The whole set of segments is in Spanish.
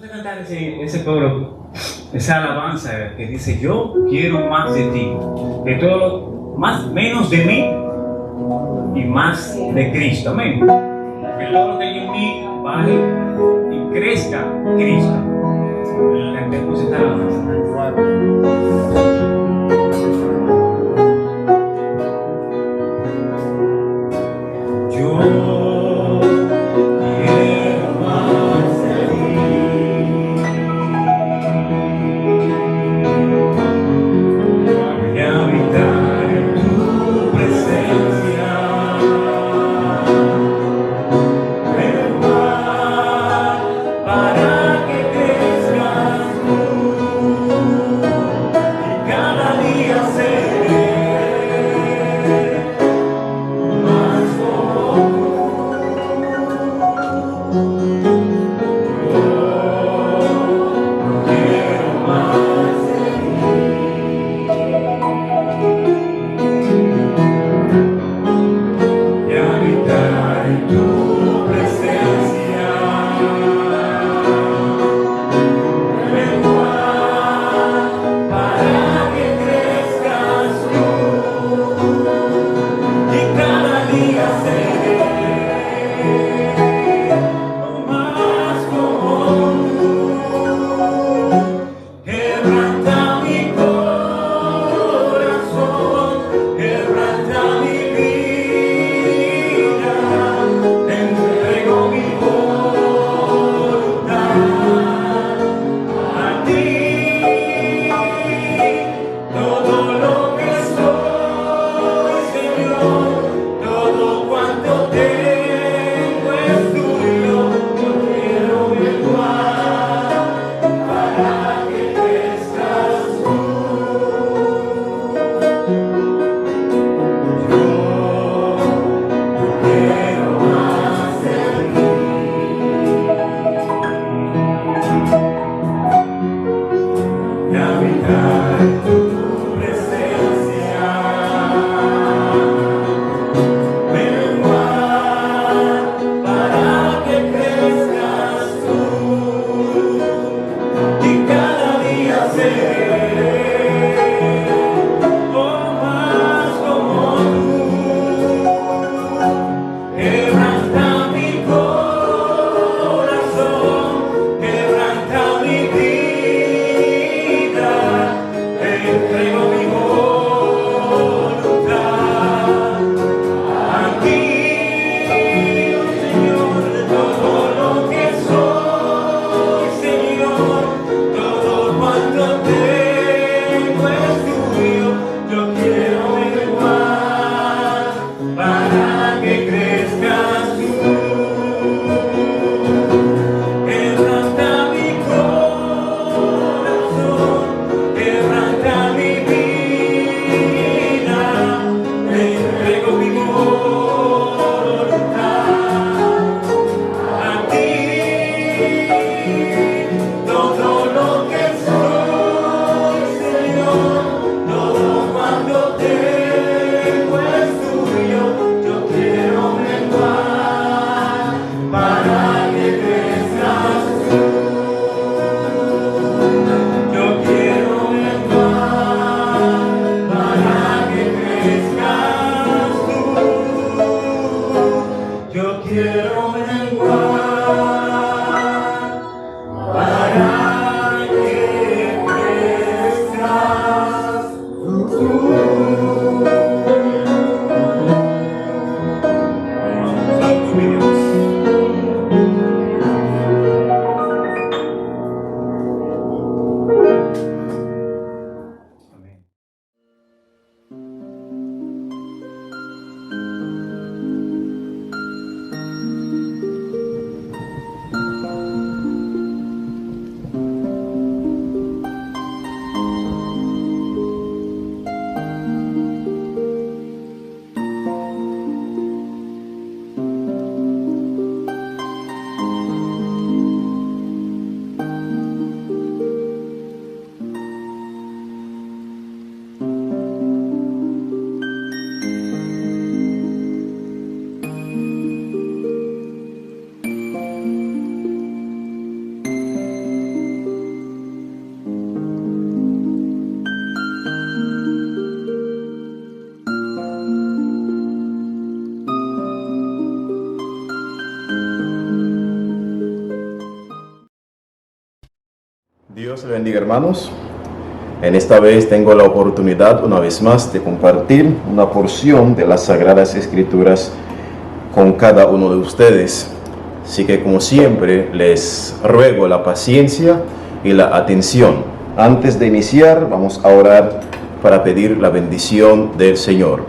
Vamos a cantar ese coro, esa alabanza que dice: yo quiero más de ti, de todo, menos de mí y más de Cristo. Amén. Que todo lo que hay en mí baje y crezca Cristo. Cantemos esta alabanza. Dios le bendiga, hermanos. En esta vez tengo la oportunidad una vez más de compartir una porción de las Sagradas Escrituras con cada uno de ustedes. Así que, como siempre, les ruego la paciencia y la atención. Antes de iniciar, vamos a orar para pedir la bendición del Señor.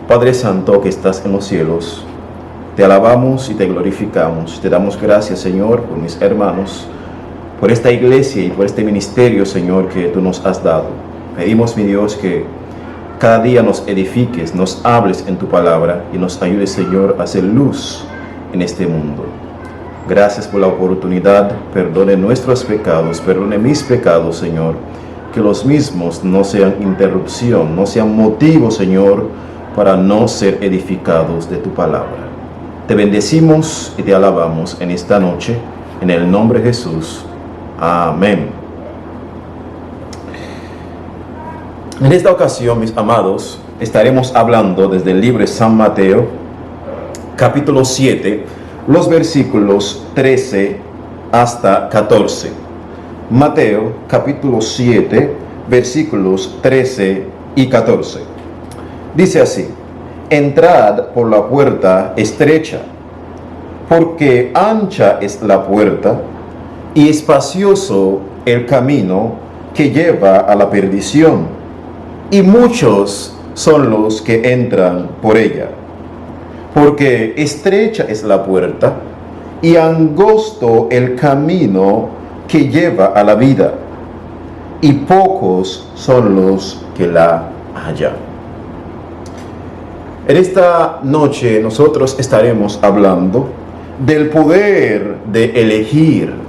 Padre Santo que estás en los cielos, te alabamos y te glorificamos. Te damos gracias, Señor, por mis hermanos, por esta iglesia y por este ministerio, Señor, que tú nos has dado. Pedimos, mi Dios, que cada día nos edifiques, nos hables en tu palabra y nos ayudes, Señor, a hacer luz en este mundo. Gracias por la oportunidad. Perdone nuestros pecados, perdone mis pecados, Señor. Que los mismos no sean interrupción, no sean motivo, Señor, para no ser edificados de tu palabra. Te bendecimos y te alabamos en esta noche, en el nombre de Jesús. Amén. En esta ocasión, mis amados, estaremos hablando desde el libro de San Mateo, capítulo 7, los versículos 13 hasta 14. Mateo, capítulo 7, versículos 13 y 14. Dice así: entrad por la puerta estrecha, porque ancha es la puerta y espacioso el camino que lleva a la perdición, y muchos son los que entran por ella. Porque estrecha es la puerta y angosto el camino que lleva a la vida, y pocos son los que la hallan. En esta noche nosotros estaremos hablando del poder de elegir,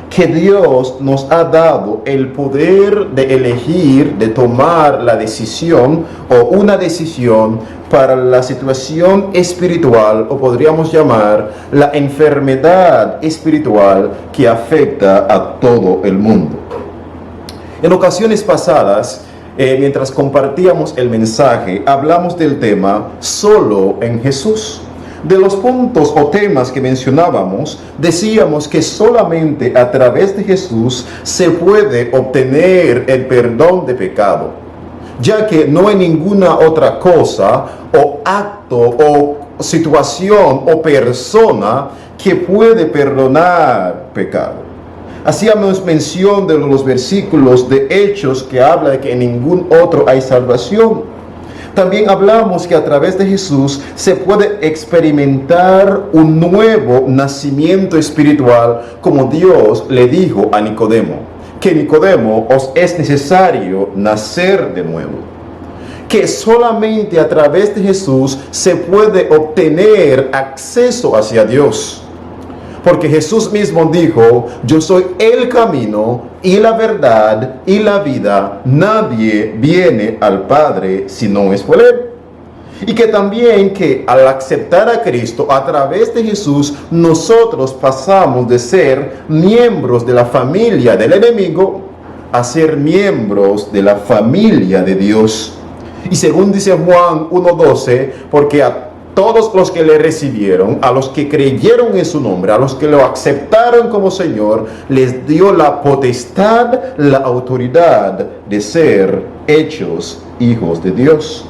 que Dios nos ha dado el poder de elegir, de tomar la decisión o una decisión para la situación espiritual, o podríamos llamar la enfermedad espiritual que afecta a todo el mundo. En ocasiones pasadas, mientras compartíamos el mensaje, hablamos del tema solo en Jesús. De los puntos o temas que mencionábamos, decíamos que solamente a través de Jesús se puede obtener el perdón de pecado, ya que no hay ninguna otra cosa o acto o situación o persona que puede perdonar pecado. Hacíamos mención de los versículos de Hechos que habla de que en ningún otro hay salvación. También hablamos que a través de Jesús se puede experimentar un nuevo nacimiento espiritual, como Dios le dijo a Nicodemo, que Nicodemo, os es necesario nacer de nuevo. Que solamente a través de Jesús se puede obtener acceso hacia Dios. Porque Jesús mismo dijo: yo soy el camino y la verdad y la vida. Nadie viene al Padre si no es por Él. Y que también que al aceptar a Cristo a través de Jesús, nosotros pasamos de ser miembros de la familia del enemigo a ser miembros de la familia de Dios. Y según dice Juan 1:12, porque a todos los que le recibieron, a los que creyeron en su nombre, a los que lo aceptaron como Señor, les dio la potestad, la autoridad de ser hechos hijos de Dios.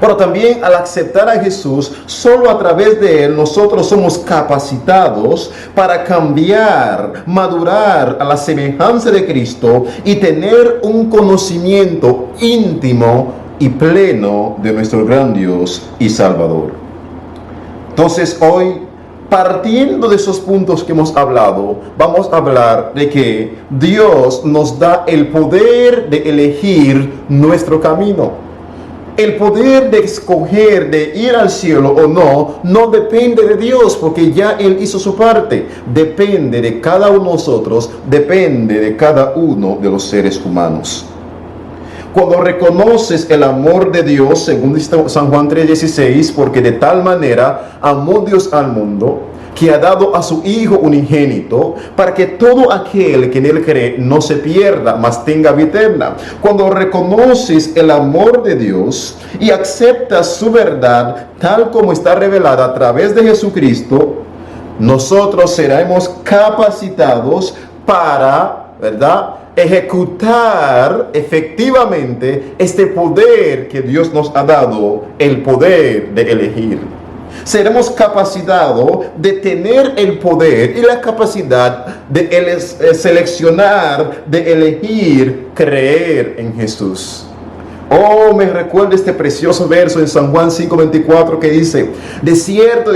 Ahora, también al aceptar a Jesús, solo a través de Él nosotros somos capacitados para cambiar, madurar a la semejanza de Cristo y tener un conocimiento íntimo y pleno de nuestro gran Dios y Salvador. Entonces hoy, partiendo de esos puntos que hemos hablado, vamos a hablar de que Dios nos da el poder de elegir nuestro camino. El poder de escoger de ir al cielo o no, no depende de Dios, porque ya Él hizo su parte. Depende de cada uno de nosotros, depende de cada uno de los seres humanos. Cuando reconoces el amor de Dios, según dice San Juan 3:16, porque de tal manera amó Dios al mundo, que ha dado a su Hijo unigénito, para que todo aquel que en Él cree no se pierda, mas tenga vida eterna. Cuando reconoces el amor de Dios y aceptas su verdad, tal como está revelada a través de Jesucristo, nosotros seremos capacitados para ¿verdad?, ejecutar efectivamente este poder que Dios nos ha dado, el poder de elegir. Seremos capacitados de tener el poder y la capacidad de seleccionar, de elegir, creer en Jesús. Oh, me recuerda este precioso verso en San Juan 5:24 que dice: de cierto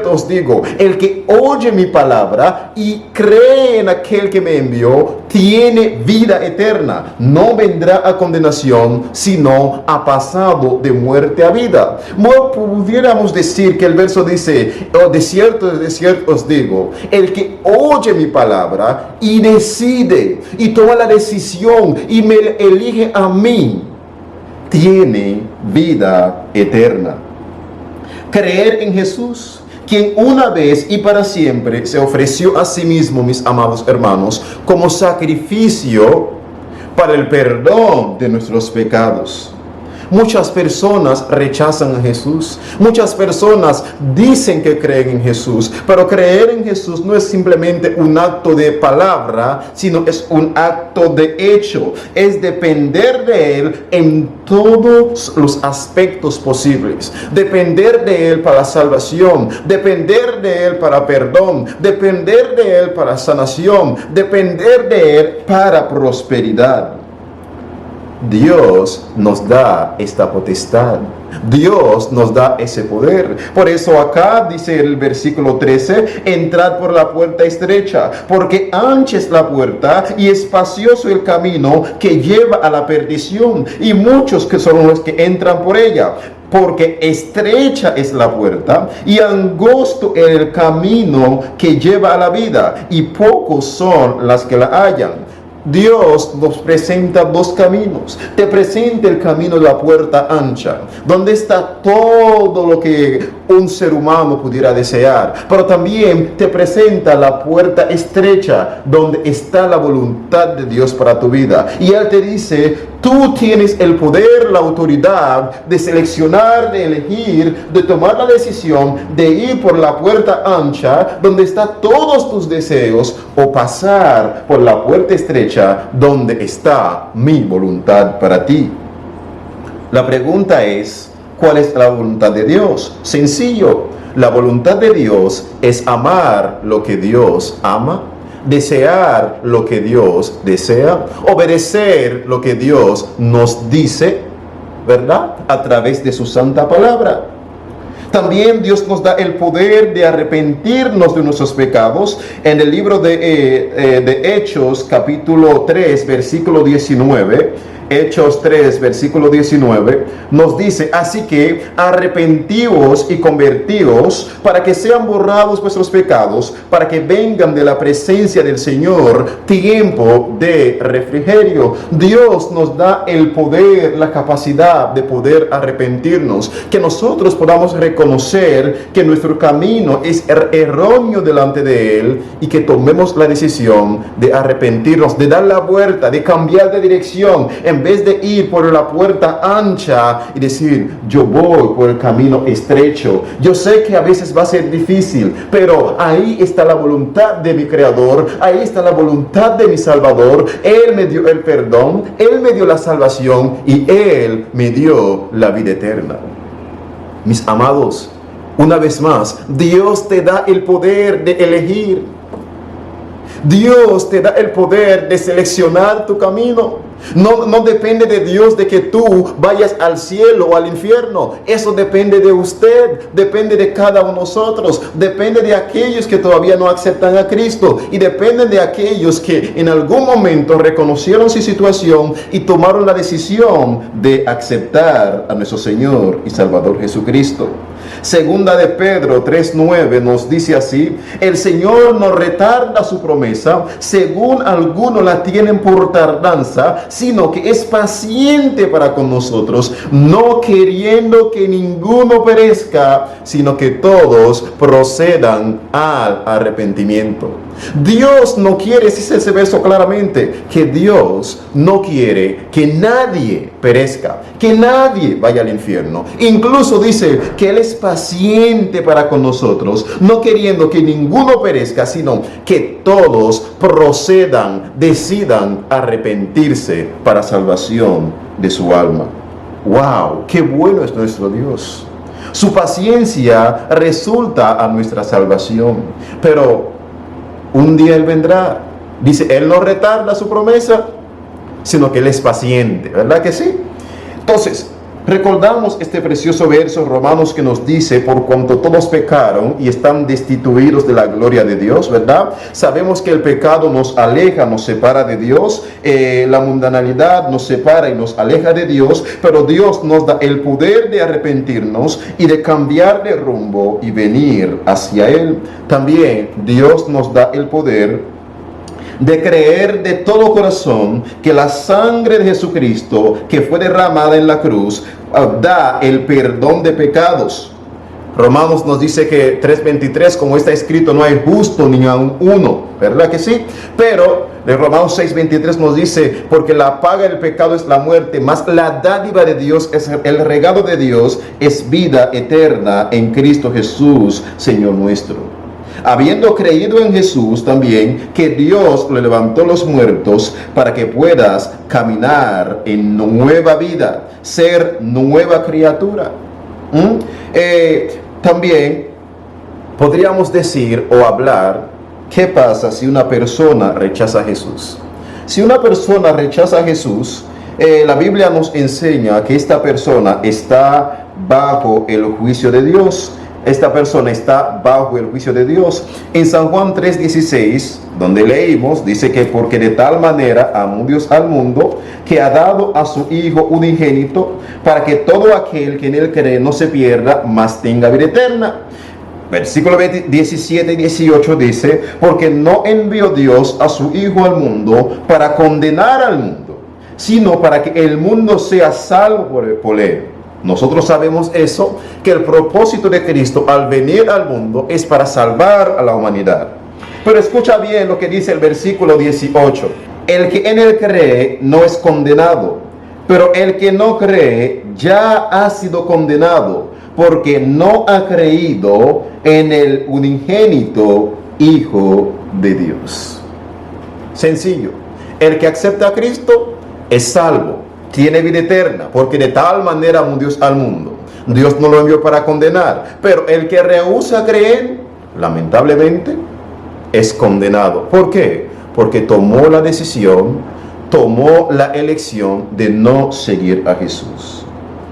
os digo, el que oye mi palabra y cree en aquel que me envió, tiene vida eterna, no vendrá a condenación, sino ha pasado de muerte a vida. Bueno, pudiéramos decir que el verso dice: oh, de cierto os digo, el que oye mi palabra y decide, y toma la decisión, y me elige a mí, tiene vida eterna. Creer en Jesús, quien una vez y para siempre se ofreció a sí mismo, mis amados hermanos, como sacrificio para el perdón de nuestros pecados. Muchas personas rechazan a Jesús. Muchas personas dicen que creen en Jesús, pero creer en Jesús no es simplemente un acto de palabra, sino es un acto de hecho. Es depender de Él en todos los aspectos posibles. Depender de Él para salvación, depender de Él para perdón, depender de Él para sanación, depender de Él para prosperidad. Dios nos da esta potestad. Dios nos da ese poder. Por eso acá dice el versículo 13: entrad por la puerta estrecha, porque ancha es la puerta y espacioso el camino que lleva a la perdición, y muchos que son los que entran por ella. Porque estrecha es la puerta y angosto el camino que lleva a la vida, y pocos son las que la hallan. Dios nos presenta dos caminos. Te presenta el camino de la puerta ancha, donde está todo lo que un ser humano pudiera desear, pero también te presenta la puerta estrecha, donde está la voluntad de Dios para tu vida. Y Él te dice: tú tienes el poder, la autoridad de seleccionar, de elegir, de tomar la decisión de ir por la puerta ancha, donde están todos tus deseos, o pasar por la puerta estrecha, donde está mi voluntad para ti. La pregunta es: ¿cuál es la voluntad de Dios? Sencillo. La voluntad de Dios es amar lo que Dios ama, desear lo que Dios desea, obedecer lo que Dios nos dice, ¿verdad?, a través de su santa palabra. También Dios nos da el poder de arrepentirnos de nuestros pecados. En el libro de Hechos, capítulo 3, versículo 19, Hechos 3, versículo 19, nos dice: así que arrepentíos y convertíos, para que sean borrados vuestros pecados, para que vengan de la presencia del Señor tiempo de refrigerio. Dios nos da el poder, la capacidad de poder arrepentirnos, que nosotros podamos reconocer que nuestro camino es erróneo delante de Él, y que tomemos la decisión de arrepentirnos, de dar la vuelta, de cambiar de dirección. En vez de ir por la puerta ancha y decir: yo voy por el camino estrecho. Yo sé que a veces va a ser difícil, pero ahí está la voluntad de mi Creador, ahí está la voluntad de mi Salvador. Él me dio el perdón, Él me dio la salvación, y Él me dio la vida eterna. Mis amados, una vez más, Dios te da el poder de elegir. Dios te da el poder de seleccionar tu camino. No depende de Dios de que tú vayas al cielo o al infierno. Eso depende de usted, depende de cada uno de nosotros, depende de aquellos que todavía no aceptan a Cristo, y depende de aquellos que en algún momento reconocieron su situación y tomaron la decisión de aceptar a nuestro Señor y Salvador Jesucristo. Segunda de Pedro 3:9 nos dice así: el Señor no retarda su promesa, según algunos la tienen por tardanza, sino que es paciente para con nosotros, no queriendo que ninguno perezca, sino que todos procedan al arrepentimiento. Dios no quiere, dice ese verso claramente, que Dios no quiere que nadie perezca, que nadie vaya al infierno. Incluso dice que Él es paciente para con nosotros, no queriendo que ninguno perezca, sino que todos procedan, decidan arrepentirse para salvación de su alma. ¡Wow! ¡Qué bueno es nuestro Dios! Su paciencia resulta a nuestra salvación, pero un día Él vendrá. Dice, Él no retarda su promesa, sino que Él es paciente, ¿verdad que sí? Entonces, recordamos este precioso verso Romanos que nos dice, por cuanto todos pecaron y están destituidos de la gloria de Dios, ¿verdad? Sabemos que el pecado nos aleja, nos separa de Dios, la mundanalidad nos separa y nos aleja de Dios, pero Dios nos da el poder de arrepentirnos y de cambiar de rumbo y venir hacia Él. También Dios nos da el poder de creer de todo corazón que la sangre de Jesucristo que fue derramada en la cruz da el perdón de pecados. Romanos nos dice que 3:23, como está escrito, no hay justo ni aun uno, ¿verdad que sí? Pero de Romanos 6:23 nos dice, porque la paga del pecado es la muerte, mas la dádiva de Dios es el regalo de Dios, es vida eterna en Cristo Jesús, Señor nuestro. Habiendo creído en Jesús también, que Dios le levantó los muertos para que puedas caminar en nueva vida, ser nueva criatura. También podríamos decir o hablar, ¿qué pasa si una persona rechaza a Jesús? Si una persona rechaza a Jesús, la Biblia nos enseña que esta persona está bajo el juicio de Dios. Esta persona está bajo el juicio de Dios. En San Juan 3:16, donde leímos, dice que porque de tal manera amó Dios al mundo, que ha dado a su Hijo unigénito, para que todo aquel que en Él cree no se pierda, mas tenga vida eterna. Versículo 17 y 18 dice, porque no envió Dios a su Hijo al mundo para condenar al mundo, sino para que el mundo sea salvo por Él. Nosotros sabemos eso, que el propósito de Cristo al venir al mundo es para salvar a la humanidad. Pero escucha bien lo que dice el versículo 18. El que en Él cree no es condenado, pero el que no cree ya ha sido condenado, porque no ha creído en el unigénito Hijo de Dios. Sencillo. El que acepta a Cristo es salvo, tiene vida eterna, porque de tal manera amó Dios al mundo. Dios no lo envió para condenar, pero el que rehúsa creer, lamentablemente, es condenado. ¿Por qué? Porque tomó la decisión, tomó la elección de no seguir a Jesús.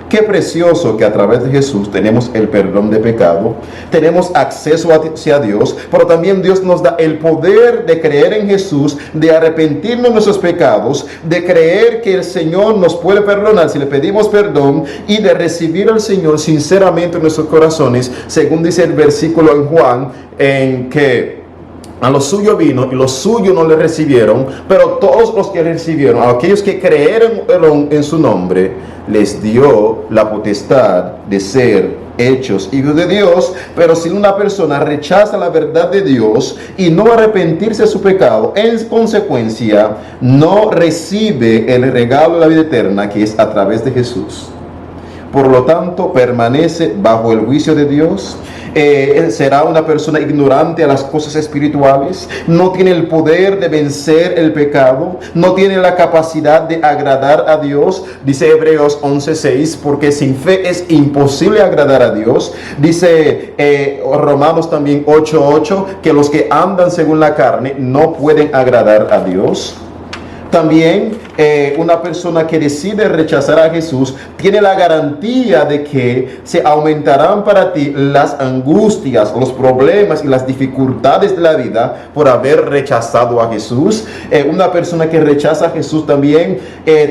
Qué precioso que a través de Jesús tenemos el perdón de pecado, tenemos acceso hacia Dios, pero también Dios nos da el poder de creer en Jesús, de arrepentirnos de nuestros pecados, de creer que el Señor nos puede perdonar si le pedimos perdón y de recibir al Señor sinceramente en nuestros corazones, según dice el versículo en Juan, en que a los suyos vino y los suyos no le recibieron, pero todos los que le recibieron, a aquellos que creyeron en su nombre, les dio la potestad de ser hechos hijos de Dios. Pero si una persona rechaza la verdad de Dios y no arrepentirse de su pecado, en consecuencia no recibe el regalo de la vida eterna, que es a través de Jesús. Por lo tanto, permanece bajo el juicio de Dios. Será una persona ignorante a las cosas espirituales, no tiene el poder de vencer el pecado, no tiene la capacidad de agradar a Dios. Dice Hebreos 11:6, porque sin fe es imposible agradar a Dios. Dice Romanos también 8:8, que los que andan según la carne no pueden agradar a Dios. También una persona que decide rechazar a Jesús tiene la garantía de que se aumentarán para ti las angustias, los problemas y las dificultades de la vida por haber rechazado a Jesús. Una persona que rechaza a Jesús también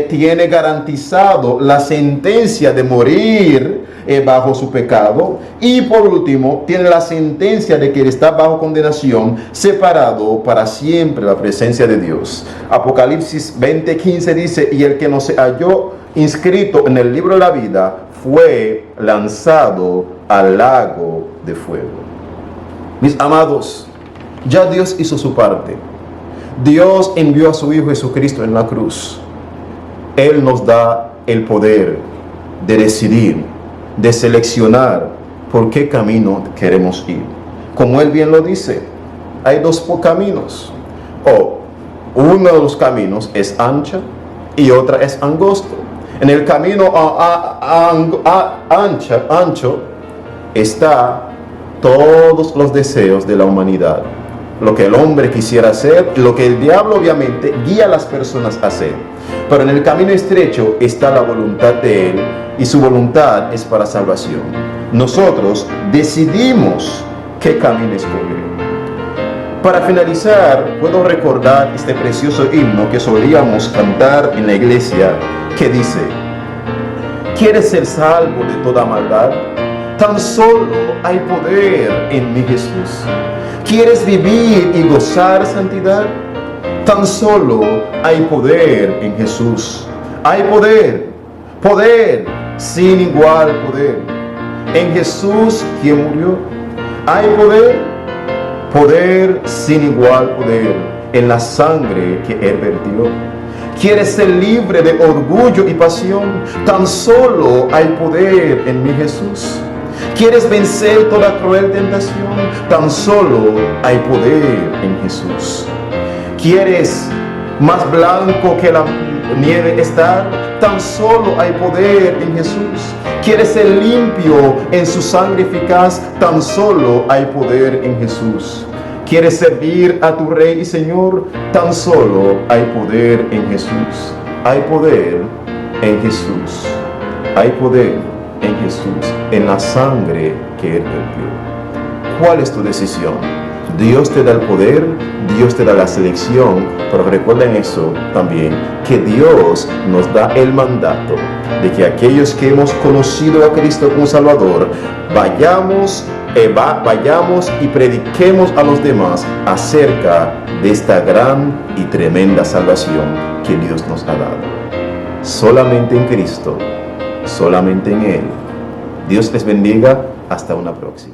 tiene garantizado la sentencia de morir bajo su pecado, y por último tiene la sentencia de que está bajo condenación, separado para siempre de la presencia de Dios. Apocalipsis 20:15 dice, y el que no se halló inscrito en el libro de la vida fue lanzado al lago de fuego. Mis amados, Ya Dios hizo su parte. Dios envió a su Hijo Jesucristo en la cruz. Él nos da el poder de decidir, de seleccionar por qué camino queremos ir. Como Él bien lo dice, hay dos caminos. Uno de los caminos es ancha y otra es angosto. En el camino ancho está todos los deseos de la humanidad, lo que el hombre quisiera hacer, lo que el diablo obviamente guía a las personas a hacer. Pero en el camino estrecho está la voluntad de Él, y su voluntad es para salvación. Nosotros decidimos qué camino escoger. Para finalizar, puedo recordar este precioso himno que solíamos cantar en la iglesia, que dice: ¿quieres ser salvo de toda maldad? Tan solo hay poder en mi Jesús. ¿Quieres vivir y gozar santidad? Tan solo hay poder en Jesús. Hay poder, poder sin igual poder. En Jesús quien murió, hay poder, poder sin igual poder en la sangre que Él vertió. ¿Quieres ser libre de orgullo y pasión? Tan solo hay poder en mi Jesús. ¿Quieres vencer toda cruel tentación? Tan solo hay poder en Jesús. ¿Quieres más blanco que la nieve estar? Tan solo hay poder en Jesús. ¿Quieres ser limpio en su sangre eficaz? Tan solo hay poder en Jesús. ¿Quieres servir a tu Rey y Señor? Tan solo hay poder en Jesús. Hay poder en Jesús. Hay poder en Jesús, en la sangre que Él vertió. ¿Cuál es tu decisión? Dios te da el poder, Dios te da la selección, pero recuerden eso también, que Dios nos da el mandato de que aquellos que hemos conocido a Cristo como Salvador, vayamos y prediquemos a los demás acerca de esta gran y tremenda salvación que Dios nos ha dado. Solamente en Cristo, solamente en Él. Dios les bendiga. Hasta una próxima.